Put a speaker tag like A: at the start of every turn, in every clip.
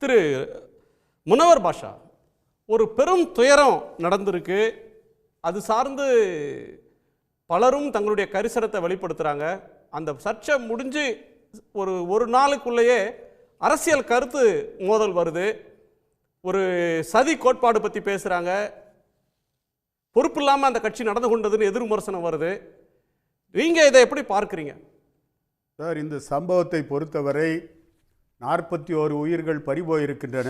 A: திரு முனவர் பாஷா, ஒரு பெரும் துயரம் நடந்திருக்கு. அது சார்ந்து பலரும் தங்களுடைய கரிசனத்தை வெளிப்படுத்துகிறாங்க. அந்த சர்ச்சை முடிஞ்சு ஒரு நாளுக்குள்ளேயே அரசியல் கருத்து மோதல் வருது. ஒரு சதி கோட்பாடு பற்றி பேசுகிறாங்க. பொறுப்பு இல்லாமல் அந்த கட்சி நடந்து கொண்டதுன்னு எதிர் விமர்சனம் வருது. நீங்கள் இதை எப்படி பார்க்குறீங்க
B: சார்? இந்த சம்பவத்தை பொறுத்தவரை 41 உயிர்கள் பறிபோயிருக்கின்றன.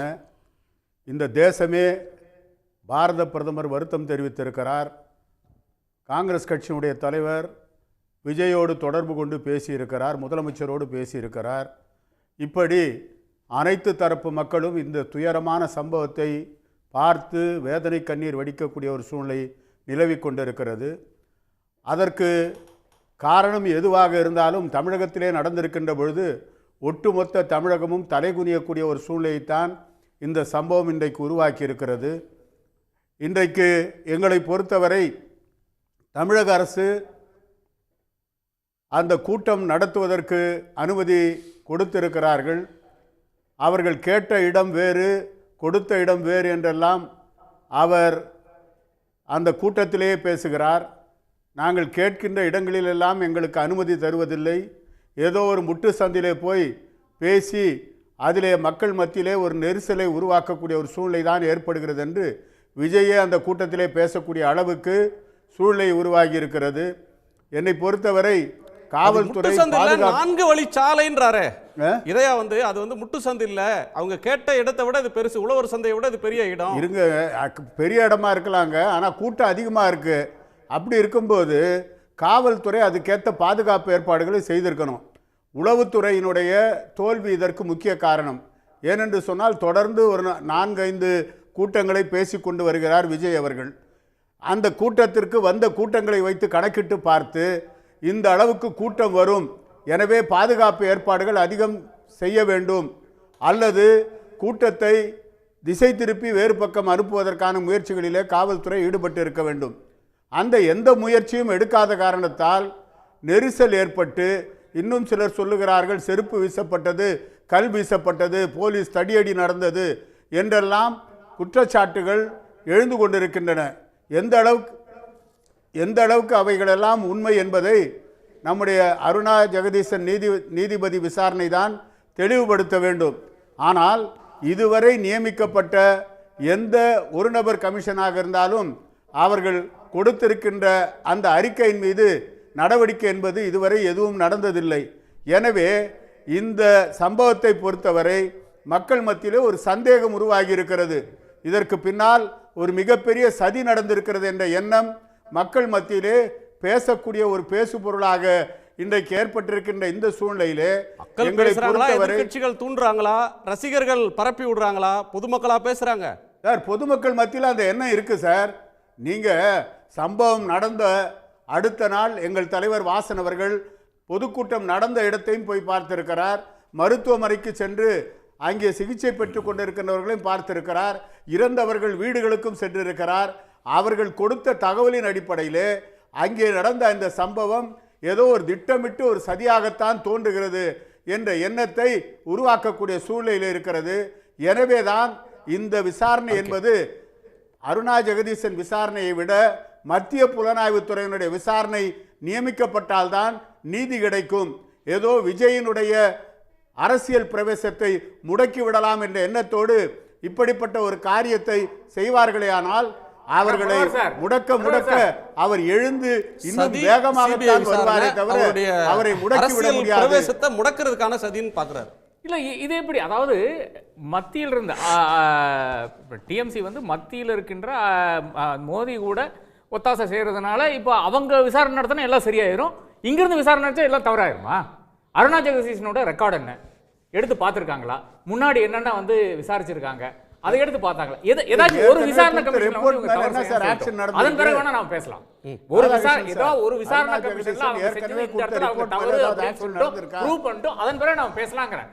B: இந்த தேசமே பாரத பிரதமர் வருத்தம் தெரிவித்திருக்கிறார். காங்கிரஸ் கட்சியினுடைய தலைவர் விஜயோடு தொடர்பு கொண்டு பேசியிருக்கிறார், முதலமைச்சரோடு பேசியிருக்கிறார். இப்படி அனைத்து தரப்பு மக்களும் இந்த துயரமான சம்பவத்தை பார்த்து வேதனை கண்ணீர் வடிக்கக்கூடிய ஒரு சூழ்நிலை நிலவி கொண்டிருக்கிறது. அதற்கு காரணம் எதுவாக இருந்தாலும் தமிழகத்திலே நடந்திருக்கின்ற பொழுது ஒட்டுமொத்த தமிழகமும் தலைகுனியக்கூடிய ஒரு சூழ்நிலையைத்தான் இந்த சம்பவம் இன்றைக்கு உருவாக்கி இருக்கிறது. இன்றைக்கு எங்களை பொறுத்தவரை தமிழக அரசு அந்த கூட்டம் நடத்துவதற்கு அனுமதி கொடுத்திருக்கிறார்கள். அவர்கள் கேட்ட இடம் வேறு, கொடுத்த இடம் வேறு என்றெல்லாம் அவர் அந்த கூட்டத்திலே பேசுகிறார். நாங்கள் கேட்கின்ற இடங்களிலெல்லாம் எங்களுக்கு அனுமதி தருவதில்லை. ஏதோ ஒரு முட்டு சந்திலே போய் பேசி அதிலே மக்கள் மத்தியிலே ஒரு நெரிசலை உருவாக்கக்கூடிய ஒரு சூழ்நிலை தான் ஏற்படுகிறது என்று விஜயே அந்த கூட்டத்திலே பேசக்கூடிய அளவுக்கு சூழ்நிலை உருவாகி இருக்கிறது. என்னை பொறுத்தவரை காவல்துறை
A: 4 வழி சாலைன்றாரே இதையா அது முட்டு சந்து இல்ல, அவங்க கேட்ட இடத்தை விட இது பெருசு, உழவர் சந்தையை விட இது பெரிய இடம்.
B: இருங்க, பெரிய இடமா இருக்கலாங்க, ஆனால் கூட்டம் அதிகமாக இருக்கு. அப்படி இருக்கும்போது காவல்துறை அதுக்கேற்ற பாதுகாப்பு ஏற்பாடுகளை செய்திருக்கணும். உளவுத்துறையினுடைய தோல்வி இதற்கு முக்கிய காரணம். ஏனென்று சொன்னால் தொடர்ந்து ஒரு 4-5 கூட்டங்களை பேசி கொண்டு வருகிறார் விஜய் அவர்கள். அந்த கூட்டத்திற்கு வந்த கூட்டங்களை வைத்து கணக்கிட்டு பார்த்து இந்த அளவுக்கு கூட்டம் வரும், எனவே பாதுகாப்பு ஏற்பாடுகள் அதிகம் செய்ய வேண்டும், அல்லது கூட்டத்தை திசை திருப்பி வேறு பக்கம் அனுப்புவதற்கான முயற்சிகளிலே காவல்துறை ஈடுபட்டு இருக்க வேண்டும். அந்த எந்த முயற்சியும் எடுக்காத காரணத்தால் நெரிசல் ஏற்பட்டு, இன்னும் சிலர் சொல்லுகிறார்கள் செருப்பு வீசப்பட்டது, கல் வீசப்பட்டது, போலீஸ் தடியடி நடந்தது என்றெல்லாம் குற்றச்சாட்டுகள் எழுந்து கொண்டிருக்கின்றன. எந்த அளவுக்கு அவைகளெல்லாம் உண்மை என்பதை நம்முடைய அருணா ஜெகதீசன் நீதிபதி விசாரணை தான் தெளிவுபடுத்த வேண்டும். ஆனால் இதுவரை நியமிக்கப்பட்ட எந்த ஒரு நபர் கமிஷனாக இருந்தாலும் அவர்கள் கொடுத்திருக்கின்ற அந்த அறிக்கையின் மீது நடவடிக்கை என்பது இதுவரை எதுவும் நடந்ததில்லை. எனவே இந்த சம்பவத்தை பொறுத்தவரை மக்கள் மத்தியிலே ஒரு சந்தேகம் உருவாகி இருக்கிறது. இதற்கு பின்னால் ஒரு மிகப்பெரிய சதி நடந்திருக்கிறது என்ற எண்ணம் மக்கள் மத்தியிலே பேசக்கூடிய ஒரு பேசு பொருளாக இன்றைக்கு ஏற்பட்டிருக்கின்ற இந்த சூழ்நிலையிலே எங்களை பொறுத்தவரை
A: கட்சிகள் தூண்டுறாங்களா, ரசிகர்கள் பரப்பி விடுறாங்களா, பொதுமக்களா பேசுறாங்க
B: சார்? பொதுமக்கள் மத்தியில் அந்த எண்ணம் இருக்கு சார். நீங்க சம்பவம் நடந்த அடுத்த நாள் எங்கள் தலைவர் வாசன் அவர்கள் பொதுக்கூட்டம் நடந்த இடத்தையும் போய் பார்த்திருக்கிறார். மருத்துவமனைக்கு சென்று அங்கே சிகிச்சை பெற்றுக் கொண்டிருக்கின்றவர்களையும் பார்த்திருக்கிறார். இறந்தவர்கள் வீடுகளுக்கும் சென்றிருக்கிறார். அவர்கள் கொடுத்த தகவலின் அடிப்படையிலே அங்கே நடந்த இந்த சம்பவம் ஏதோ ஒரு திட்டமிட்டு ஒரு சதியாகத்தான் தோன்றுகிறது என்ற எண்ணத்தை உருவாக்கக்கூடிய சூழ்நிலையில் இருக்கிறது. எனவேதான் இந்த விசாரணை என்பது அருணா ஜெகதீசன் விசாரணையை விட மத்திய புலனாய்வுத்துறையினுடைய விசாரணை நியமிக்கப்பட்டால்தான் நீதி கிடைக்கும். ஏதோ விஜயினுடைய அரசியல் பிரவேசத்தை முடக்கி விடலாம் என்ற எண்ணத்தோடு இப்படிப்பட்ட ஒரு காரியத்தை செய்வார்களே ஆனால் அவர்களை முடக்க அவர் எழுந்து இன்னும் வேகமாகத்தான் வருவாரே தவிர அவரை முடக்கி விட முடியாது.
A: பிரவேசத்தை முடக்கிறதுக்கான சதின்னு பார்க்கிறார்.
C: இல்லை, இது எப்படி? அதாவது மத்தியில் இருந்த டிஎம்சி மத்தியில் இருக்கின்ற மோடி கூட ஒத்தாசை செய்கிறதுனால இப்போ அவங்க விசாரணை நடத்தினா எல்லாம் சரியாயிரும், இங்கிருந்து விசாரணை நடத்தா எல்லாம் தவறாயிருமா? அருணா ஜெகதீசனோட ரெக்கார்டு என்ன எடுத்து பார்த்துருக்காங்களா? முன்னாடி என்னென்ன விசாரிச்சிருக்காங்க அதை எடுத்து பார்த்தாங்களா? ஏதாச்சும் ஒரு விசாரணை கமிஷன் அதன் பிறகு வேணா நாம் பேசலாம். ஒரு விசாரணை கமிஷன்ல அவங்க செஞ்சது இந்த இடத்துல அவங்க தவறு அப்படின்னு சொல்லிட்டு ப்ரூவ் பண்ணிட்டு அதன் பிறகு நாம் பேசலாங்கிறேன்.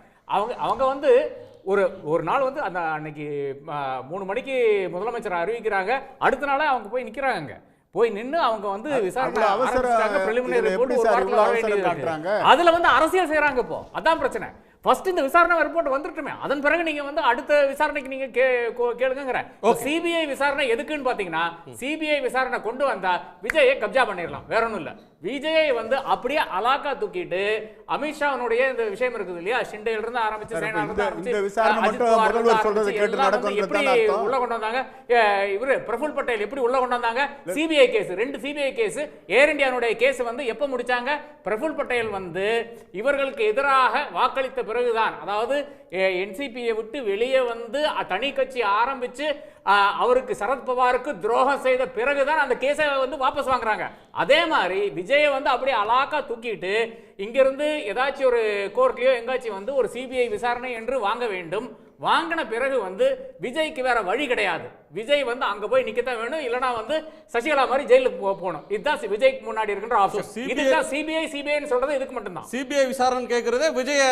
C: அவங்க ஒரு நாள் அந்த அன்னைக்கு 3 மணிக்கு முதலமைச்சர் அறிவிக்கிறாங்க, அடுத்த நாளே அவங்க போய் நிக்கிறாங்க. போய் நின்று அவங்க விசாரணை ஆரம்பிச்சாங்க. பிரிலிமினரி ரிப்போர்ட் ஒரு வாரத்துல வர வேண்டியது இருக்கு. அதுல அரசியல் செய்யறாங்க. இப்போ அதான் பிரச்சனை. ஃபர்ஸ்ட் இந்த விசாரணை ரிப்போர்ட் வந்துட்டுமே, அதன் பிறகு நீங்க வந்து அடுத்த விசாரணைக்கு நீங்க கேளுங்கிற. சிபிஐ விசாரணை எதுக்குன்னு பாத்தீங்கன்னா, சிபிஐ விசாரணை கொண்டு வந்தா விஜயை கப்ஜா பண்ணிடலாம், வேற ஒண்ணும் இல்ல. விஜயை வந்து அப்படியே அலாக்கா தூக்கிட்டு அமித்ஷாவுடைய இந்த விஷயம் இருக்குது இல்லையா, ஷிண்டேல இருந்து ஆரம்பிச்சு உள்ள கொண்டு வந்தாங்க. இவரு பிரஃபுல் பட்டேல் எப்படி உள்ள கொண்டு வந்தாங்க, சிபிஐ கேஸ், 2 சிபிஐ கேஸ், ஏர் இந்தியாவுடைய கேஸ் வந்து எப்ப முடிச்சாங்க, பிரஃபுல் பட்டேல் வந்து இவர்களுக்கு எதிராக வாக்களித்த பிறகுதான், அதாவது என்சிபியை விட்டு வெளியே வந்து தனி கட்சி ஆரம்பிச்சு அவருக்கு சரத்பவாருக்கு துரோகம் செய்த பிறகுதான் அந்த கேஸை வந்து வாபஸ் வாங்குறாங்க. அதே மாதிரி விஜயை வந்து அப்படியே அலாக்கா தூக்கிட்டு இங்கிருந்து ஏதாச்சும் ஒரு கோர்ட்லயோ எங்காச்சும் வந்து ஒரு சிபிஐ விசாரணை என்று வாங்க வேண்டும். வாங்கின பிறகு வந்து விஜய்க்கு வேற வழி கிடையாது. விஜய் வந்து அங்க போய் நிக்கத்தான் வேணும், இல்லனா வந்து சசிகலா மாதிரி ஜெயிலுக்கு போகணும். இதுதான் விஜய்க்கு முன்னாடி இருக்கின்ற ஆப்ஷன். இதுதான் சிபிஐன்னு சொல்றது இதுக்கு மட்டும்தான்.
A: சிபிஐ விசாரணை கேட்கறது விஜய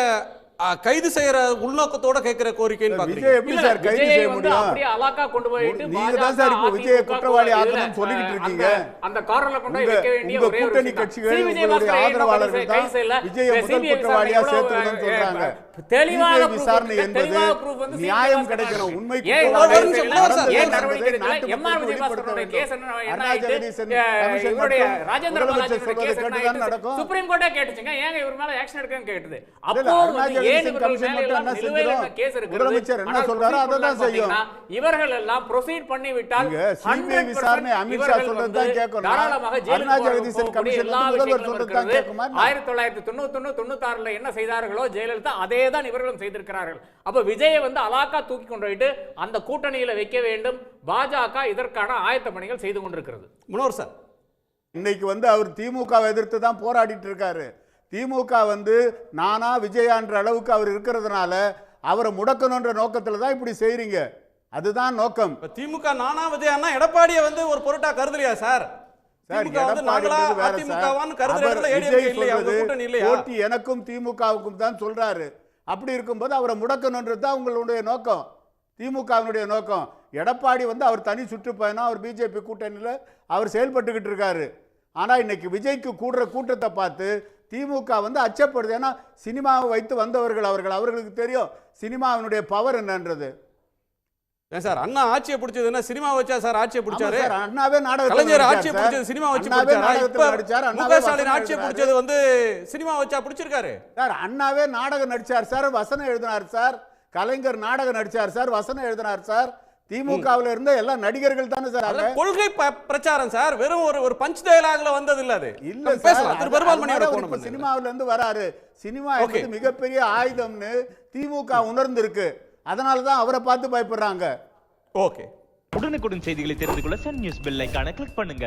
A: கைது செய்யற உள்நோக்கத்தோட கேட்கிற கோரிக்கைன்னு பாக்குறீங்க.
B: எப்படி சார் கைது செய்ய முடியும்?
C: அப்படியே அலாக்கா கொண்டு போயிட்டு
B: நீங்க தான் சார் இப்போ விஜய குற்றவாளி ஆக்கணும்னு சொல்லிட்டு இருக்கீங்க.
C: அந்த கார்னர்ல கொண்டு போய் வைக்க வேண்டிய ஒரே ஒரு
B: கூட்டணி கட்சிகள் உங்களுடைய ஆதரவாளர்கள் தான் விஜய முதல் குற்றவாளியா சேர்த்துக்கணும்னு சொல்றாங்க.
C: தெளிவான
B: விசாரணை என்பது நியாயம் கிடைக்கணும், உண்மை
C: சுப்ரீம் கோர்ட்டே கேட்டுச்சுங்க, ஏங்க இவர் மேல ஆக்ஷன் எடுக்கன்னு கேட்டது. இவர்கள் எல்லாம் ப்ரொசீட் பண்ணி விட்டால்
B: விசாரணை அமித்ஷா சொல்றதுதான் கேட்கணும்.
C: 1996 என்ன செய்தார்களோ ஜெயலலிதா அதே தான் இவர்களும் செய்திருக்கிறார்கள். அப்ப விஜயை வந்து அலாக்கா தூக்கி கொண்டு போயிட்டு அந்த கூட்டணியில வைக்க வேண்டும். பாஜக இதற்கான ஆயத்த பணிகள் செய்து கொண்டிருக்கிறது.
A: மனோர் சார்,
B: இன்னைக்கு வந்து அவர் திமுகவை எதிர்த்து தான் போராடிட்டு இருக்காரு. திமுக வந்து நானா விஜயான்ற அளவுக்கு அவர் இருக்கிறதுனால அவரை முடக்கணுன்ற நோக்கத்துல தான் இப்படி செய்றீங்க. அதுதான் நோக்கம்.
A: திமுக நானா விஜயானா எடப்பாடியை வந்து ஒரு பொருட்டா கருதலையா சார்?
B: போட்டி எனக்கும் திமுகவுக்கும் தான் சொல்றாரு. அப்படி இருக்கும்போது அவரை முடக்கணுன்றது தான் உங்களுடைய நோக்கம், திமுகவினுடைய நோக்கம். எடப்பாடி வந்து அவர் தனி சுற்றுப்பயணம், அவர் பிஜேபி கூட்டணியில் அவர் செயல்பட்டுக்கிட்டு இருக்காரு. ஆனா இன்னைக்கு விஜய்க்கு கூடுற கூட்டத்தை பார்த்து திமுக வந்து அச்சப்படுது. ஏன்னா சினிமாவை வைத்து வந்தவர்கள் அவர்களுக்கு தெரியும் சினிமாவினுடைய பவர் என்னன்றது.
A: சார், அண்ணா ஆட்சியை பிடிச்சதுன்னா சினிமா வச்சா சார் ஆட்சியை பிடிச்சாரு.
B: அண்ணாவே நாடகம்,
A: கலைஞர் ஆட்சியை பிடிச்சது சினிமா வச்சு பிடிச்சாரு. முக ஸ்டாலின் ஆட்சியை பிடிச்சது வந்து சினிமா வச்சா பிடிச்சிருக்காரு
B: சார். அண்ணாவே நாடகம் நடிச்சார் சார், வசனம் எழுதினார் சார். கலைஞர் நாடகம் நடிச்சார் சார், வசனம் எழுதினார் சார். திமுகவில் இருந்த எல்லா நடிகர்கள் தானே சார்.
A: கொள்கை பிரச்சாரம் சார், வெறும் ஒரு பஞ்ச் டயலாக்ல வந்தது இல்ல. அது
B: இல்ல சார், சினிமாவில இருந்து வராரு. சினிமா என்பது மிகப்பெரிய ஆயுதம்னு திமுக உணர்ந்திருக்கு. அதனாலதான் அவரை பார்த்து பயப்படுறாங்க.
A: ஓகே,
D: உடனுக்குடன் செய்திகளை தெரிந்து கொள்ள சன் நியூஸ் பெல் ஐகானை கிளிக் பண்ணுங்க.